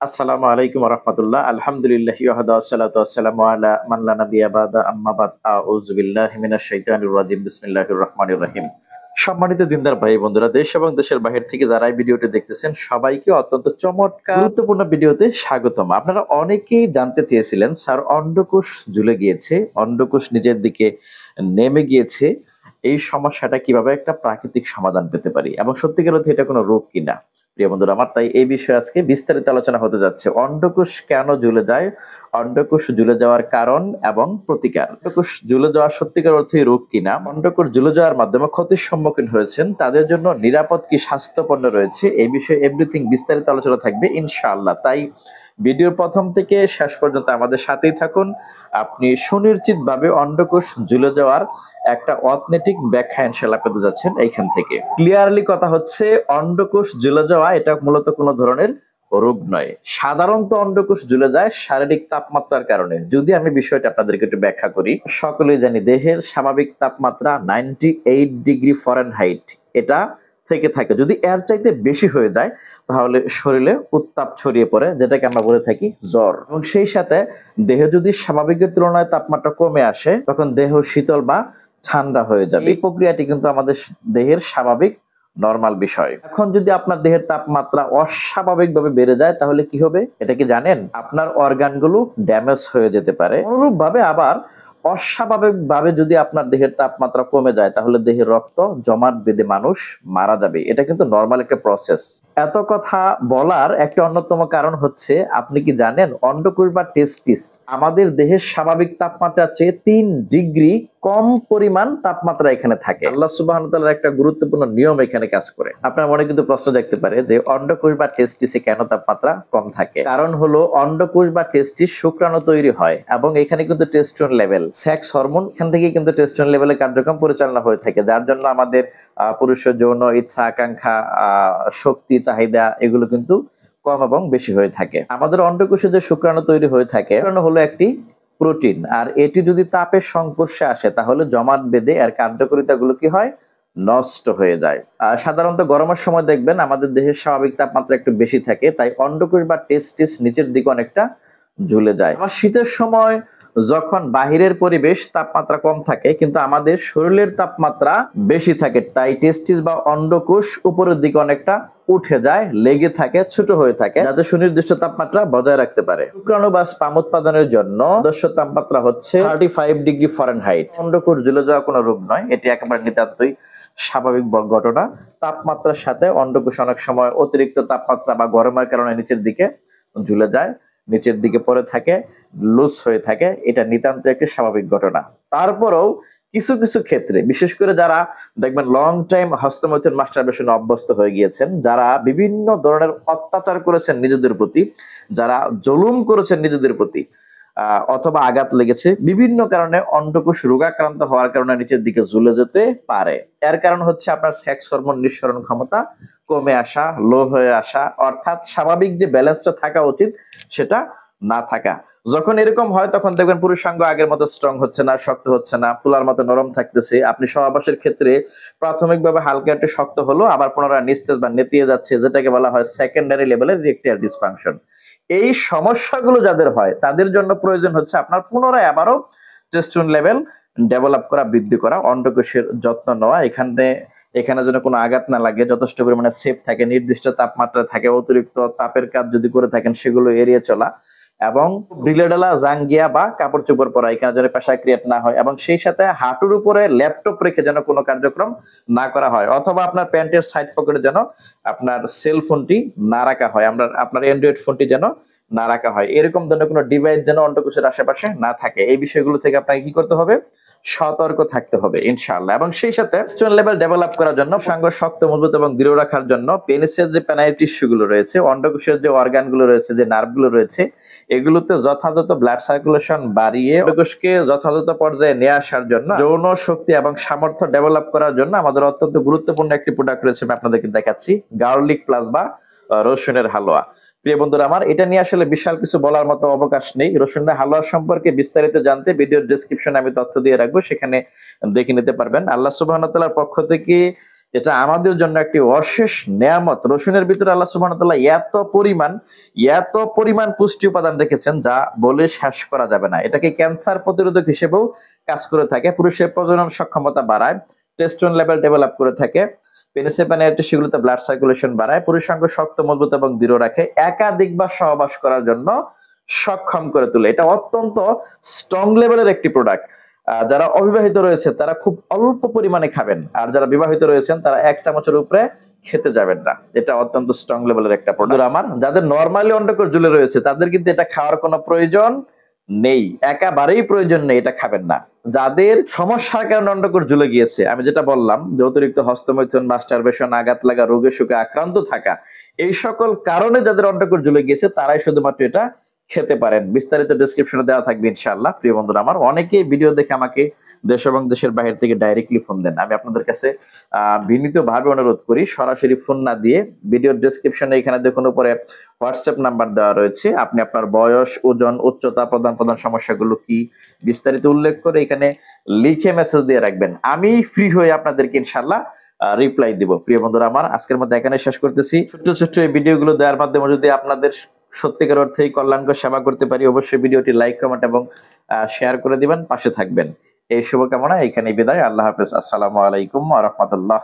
আসসালামু আলাইকুম রহমতুল্লাহ আলহামদুলিল্লাহ ওয়াহদা ওয়াসসালাতু ওয়াসসালামু আলা মান লা নাবিয়্যা বা'দা আম্মা বাদ আউযু বিল্লাহি মিনাশ শাইতানির রাজিম বিসমিল্লাহির রহমানির রহিম। সম্মানিত দিনদার ভাই বন্ধুরা, দেশ এবং দেশের বাহির থেকে যারা এই ভিডিওটি দেখতেছেন সবাইকে অত্যন্ত চমৎকার গুরুত্বপূর্ণ ভিডিওতে স্বাগতম। আপনারা অনেকেই জানতে চেয়েছিলেন স্যার, অন্ডকোষ ঝুলে গিয়েছে, অন্ডকোষ নিজের দিকে নেমে গিয়েছে, এই সমস্যাটা কিভাবে একটা প্রাকৃতিক সমাধান পেতে পারি এবং সত্যিকার অর্থে এটা কোনো রোগ কিনা। প্রিয় বন্ধুরা আমার, তাই এই বিষয়ে আজকে বিস্তারিত আলোচনা হতে যাচ্ছে। অন্ডকোষ কেন ঝুলে যায়, অন্ডকোষ ঝুলে যাওয়ার কারণ এবং প্রতিকার, অন্ডকোষ ঝুলে যাওয়া সত্যিকার অর্থে রোগ কিনা, অন্ডকোষ ঝুলে যাওয়ার মাধ্যমে ক্ষতির সম্মুখীন হয়েছেন তাদের জন্য নিরাপদ কি স্বাস্থ্যপণ্য রয়েছে, এই বিষয়ে এভরিথিং বিস্তারিত আলোচনা থাকবে ইনশাআল্লাহ। তাই ভিডিওর প্রথম থেকে শেষ পর্যন্ত আমাদের সাথেই থাকুন। আপনি সুনিশ্চিত ভাবে অন্ডকোষ ঝুলে যাওয়ার একটা অথেন্টিক ব্যাখ্যা ইনশাআল্লাহ পেতে যাচ্ছেন এইখান থেকে। ক্লিয়ারলি কথা হচ্ছে, অন্ডকোষ ঝুলে যাওয়া এটা মূলত কোনো ধরনের রোগ নয়। সাধারণত অন্ডকোষ ঝুলে যায় শারীরিক তাপমাত্রার কারণে। যদি আমি বিষয়টা আপনাদেরকে একটু ব্যাখ্যা করি, সকলেই জানি দেহের স্বাভাবিক তাপমাত্রা 98 ডিগ্রি ফরেনহাইট এটা থেকে থাকে। যদি এর চাইতে বেশি হয়ে যায় তাহলে শরীরে উত্তাপ ছড়িয়ে পড়ে, যেটাকে আমরা বলে থাকি জ্বর। এবং সেই সাথে দেহে যদি স্বাভাবিকের তুলনায় তাপমাত্রা কমে আসে তখন দেহ শীতল বা ঠান্ডা হয়ে যাবে। এই প্রক্রিয়াটি কিন্তু আমাদের দেহের স্বাভাবিক নরমাল বিষয়। এখন যদি আপনার দেহের তাপমাত্রা অস্বাভাবিকভাবে বেড়ে যায় তাহলে কি হবে এটা কি জানেন? আপনার অর্গানগুলো ড্যামেজ হয়ে যেতে পারে। অনুরূপভাবে আবার অস্বাভাবিকভাবে যদি আপনার দেহের তাপমাত্রা কমে যায় তাহলে দেহের রক্ত জমাট বেঁধে মানুষ মারা যাবে। এটা কিন্তু নরমাল একটা প্রসেস। এত কথা বলার একটা অন্যতম কারণ হচ্ছে, আপনি কি জানেন অন্ডকোষ বা টেস্টিস আমাদের দেহের স্বাভাবিক তাপমাত্রার চেয়ে 3 ডিগ্রি কম পরিমাণ তাপমাত্রা এখানে থাকে। আল্লাহ সুবহানাহু ওয়া তাআলার একটা গুরুত্বপূর্ণ নিয়ম এখানে কাজ করে। আপনার মনে কিন্তু প্রশ্ন জাগতে পারে যে অন্ডকোষ বা টেস্টিসে কেন তাপমাত্রা কম থাকে? কারণ হলো অন্ডকোষ বা টেস্টিস শুক্রাণু তৈরি হয় এবং এখানে কিন্তু টেস্টোস্টেরন লেভেল, সেক্স হরমোন, এখান থেকে কিন্তু টেস্টোস্টেরন লেভেলের কার্যক্রম পরিচালনা হয়ে থাকে, যার জন্য আমাদের পুরুষের যৌন ইচ্ছা, আকাঙ্ক্ষা, শক্তি, চাহিদা এগুলো কিন্তু কম এবং বেশি হয়ে থাকে। আমাদের অন্ডকোষে যে শুক্রাণু তৈরি হয়ে থাকে শুক্রাণু হলো একটি প্রোটিন, আর এটি যদি তাপের সংস্পর্শে আসে তাহলে জমাট বেঁধে এর কার্যকারিতা গুলো কি হয়, নষ্ট হয়ে যায়। সাধারণত গরমের সময় দেখবেন আমাদের দেহের স্বাভাবিক তাপমাত্রা একটু বেশি থাকে, তাই অন্ডকোষ বা টেস্টিস নিচের দিকে অনেকটা ঝুলে যায়। আবার শীতের সময় যখন বাহিরের পরিবেশ তাপমাত্রা কম থাকে কিন্তু আমাদের শরীরের তাপমাত্রা বেশি থাকে, তাই টেস্টিস বা অন্ডকোষ উপরের দিকে অনেকটা উঠে যায়, লেগে থাকে, ছোট হয়ে থাকে, যাতে সুনির্দিষ্ট তাপমাত্রা বজায় রাখতে পারে। শুক্রাণু বা স্পাম উৎপাদনের জন্য আদর্শ তাপমাত্রা হচ্ছে 35 ডিগ্রি ফরেনহাইট। অন্ডকোষ ঝুলে যাওয়া কোনো রোগ নয়, এটি একেবারে নিতান্তই স্বাভাবিক ঘটনা। তাপমাত্রার সাথে অন্ডকোষ অনেক সময় অতিরিক্ত তাপমাত্রা বা গরমের কারণে নিচের দিকে ঝুলে যায়, নিচের দিকে পড়ে থাকে, লুজ হয়ে থাকে। এটা নিতান্ত একটি স্বাভাবিক ঘটনা। তারপরেও কিছু কিছু ক্ষেত্রে, বিশেষ করে যারা দেখবেন লং টাইম হস্তমৈথুন মাস্টারবেশনে অভ্যস্ত হয়ে গিয়েছেন, যারা বিভিন্ন ধরনের অত্যাচার করেছেন নিজেদের প্রতি, যারা জুলুম করেছেন নিজেদের প্রতি, অথবা আঘাত লেগেছে, বিভিন্ন কারণে অন্ডকোষ রোগাক্রান্ত হওয়ার কারণে নিচের দিকে ঝুলে যেতে পারে। এর কারণ হচ্ছে আপনার সেক্স হরমোন নিঃসরণ ক্ষমতা কমে আসা, লো হয়ে আসা, অর্থাৎ স্বাভাবিক যে ব্যালেন্সটা থাকা উচিত সেটা না থাকা। যখন এরকম হয় তখন দেখবেন পুরুষাঙ্গ আগের মতো স্ট্রং হচ্ছে না, শক্ত হচ্ছে না, তুলার মতো নরম থাকতেছে। আপনি সহবাসের ক্ষেত্রে প্রাথমিকভাবে হালকা একটু শক্ত হলো, আবার পুনরায় নিস্তেজ বা নেতিয়ে যাচ্ছে, যেটাকে বলা হয় সেকেন্ডারি লেভেলের ইরেকটাইল ডিসফাংশন। এই সমস্যাগুলো যাদের হয় তাদের জন্য প্রয়োজন হচ্ছে আপনার পুনরায় আবারও টেস্টোস্টেরন লেভেল ডেভেলপ করা, বৃদ্ধি করা, অন্ডকোষের যত্ন নেওয়া, এখানে যেন কোনো আঘাত না লাগে, যথেষ্ট পরিমাণে সেফ থাকে, নির্দিষ্ট তাপমাত্রা থাকে, অতিরিক্ত তাপের কাজ যদি করে থাকেন সেগুলো এড়িয়ে চলা, এবং ঢিলেঢালা জাঙ্গিয়া বা কাপড় চোপড় পরা, এখানে যেন প্রেসার ক্রিয়েট না হয়, এবং সেই সাথে হাঁটুর উপরে ল্যাপটপ রেখে যেন কোনো কার্যক্রম না করা হয়, অথবা আপনার প্যান্টের সাইড পকেটে যেন আপনার সেল ফোনটি না রাখা হয়, আপনার অ্যান্ড্রয়েড ফোনটি যেন না রাখা হয়। এরকম ধরনের কোনো ডিভাইস যেন অন্ডকোষের আশেপাশে না থাকে। এই বিষয়গুলো থেকে আপনাকে কি করতে হবে, সতর্ক থাকতে হবে ইনশাআল্লাহ। এবং সেই সাথে টেস্টোস্টেরন লেভেল ডেভেলপ করার জন্য, সাঙ্গ শক্ত, মজবুত এবং দৃঢ় রাখার জন্য পেনিসের যে পেনাইল টিস্যুগুলো রয়েছে, অন্ডকোষের যে অর্গানগুলো রয়েছে, যে নার্ভগুলো রয়েছে, এগুলোতে যথাযথ ব্লাড সার্কুলেশন বাড়িয়ে অন্ডকোষকে যথাযথ পর্যায়ে নিয়ে আসার জন্য, যৌন শক্তি এবং সামর্থ্য ডেভেলপ করার জন্য আমাদের অত্যন্ত গুরুত্বপূর্ণ একটি প্রোডাক্ট রয়েছে, আমি আপনাদেরকে দেখাচ্ছি, গার্লিক প্লাস বা রসুনের হালুয়া। প্রিয় বন্ধুরা আমার, এটা নিয়ে আসলে বিশাল কিছু বলার মতো অবকাশ নেই। রসুনের হালুয়া সম্পর্কে বিস্তারিত জানতে ভিডিওর ডেসক্রিপশনে আমি তথ্য দিয়ে রাখবো, সেখানে দেখে নিতে পারবেন। আল্লাহ সুবহানাহু ওয়া তাআলার পক্ষ থেকে এটা আমাদের জন্য একটি অশেষ নেয়ামত। রসুনের ভিতরে আল্লাহ সুবহানাহু ওয়া তাআলা এত পরিমাণ পুষ্টি উপাদান রেখেছেন যা বলে শেষ করা যাবে না। এটাকে ক্যান্সার প্রতিরোধক হিসেবেও কাজ করে থাকে, পুরুষের প্রজনন সক্ষমতা বাড়ায়, টেস্টোস্টেরন লেভেল ডেভেলপ করে থাকে, পেনিসেপানিয়া টিস্যুগুলোতে ব্লাড সার্কুলেশন বাড়ায়, পুরুষাঙ্গ শক্ত, মজবুত এবং দৃঢ় রাখে, একাধিকবার সহবাস করার জন্য সক্ষম করে তোলে। এটা অত্যন্ত স্ট্রং লেভেলের একটি প্রোডাক্ট। যারা অবিবাহিত রয়েছে তারা খুব অল্প পরিমাণে খাবেন, আর যারা বিবাহিত রয়েছেন তারা 1 চামচের উপরে খেতে যাবেন না। এটা অত্যন্ত স্ট্রং লেভেলের একটা প্রোডাক্ট। আমার যাদের নরমালি অন্ডকোষ ঝুলে রয়েছে তাদের কিন্তু এটা খাওয়ার কোনো প্রয়োজন নেই, একেবারেই প্রয়োজন নেই, এটা খাবেন না। যাদের সমস্যার কারণে অন্ডকোষ ঝুলে গিয়েছে, আমি যেটা বললাম যে অতিরিক্ত হস্তমৈথুন, মাস্টারবেশন, আঘাত লাগা, রোগে শোকে আক্রান্ত থাকা, এই সকল কারণে যাদের অন্ডকোষ ঝুলে গিয়েছে তারাই শুধুমাত্র এটা খেতে পারেন। বিস্তারিত ডেসক্রিপশনে দেওয়া থাকবে ইনশাআল্লাহ। প্রিয় বন্ধুরা আমার, অনেকেই ভিডিও দেখে আমাকে দেশ এবং দেশের বাইরে থেকে ডাইরেক্টলি ফোন দেন। আমি আপনাদের কাছে বিনীতভাবে অনুরোধ করি, সরাসরি ফোন না দিয়ে ভিডিওর ডেসক্রিপশনে এখানে দেখুন উপরে হোয়াটসঅ্যাপ নাম্বার দেওয়া রয়েছে। আপনি আপনার বয়স, ওজন, উচ্চতা, প্রধান সমস্যাগুলো কি বিস্তারিত উল্লেখ করে এখানে লিখে মেসেজ দিয়ে রাখবেন। আমি ফ্রি হয়ে আপনাদেরকে ইনশাআল্লাহ রিপ্লাই দিব। প্রিয় বন্ধুরা আমার, আজকের মধ্যে এখানে শেষ করতেছি। ছোট্ট এই ভিডিওগুলো দেওয়ার মাধ্যমে যদি আপনাদের সত্যিকার অর্থেই কল্যাণকর সেবা করতে পারি, অবশ্যই ভিডিওটি লাইক, কমেন্ট এবং শেয়ার করে দিবেন, পাশে থাকবেন। এই শুভকামনা এখানেই বিদায়। আল্লাহ হাফেজ। আসসালামু আলাইকুম ওয়া রাহমাতুল্লাহ।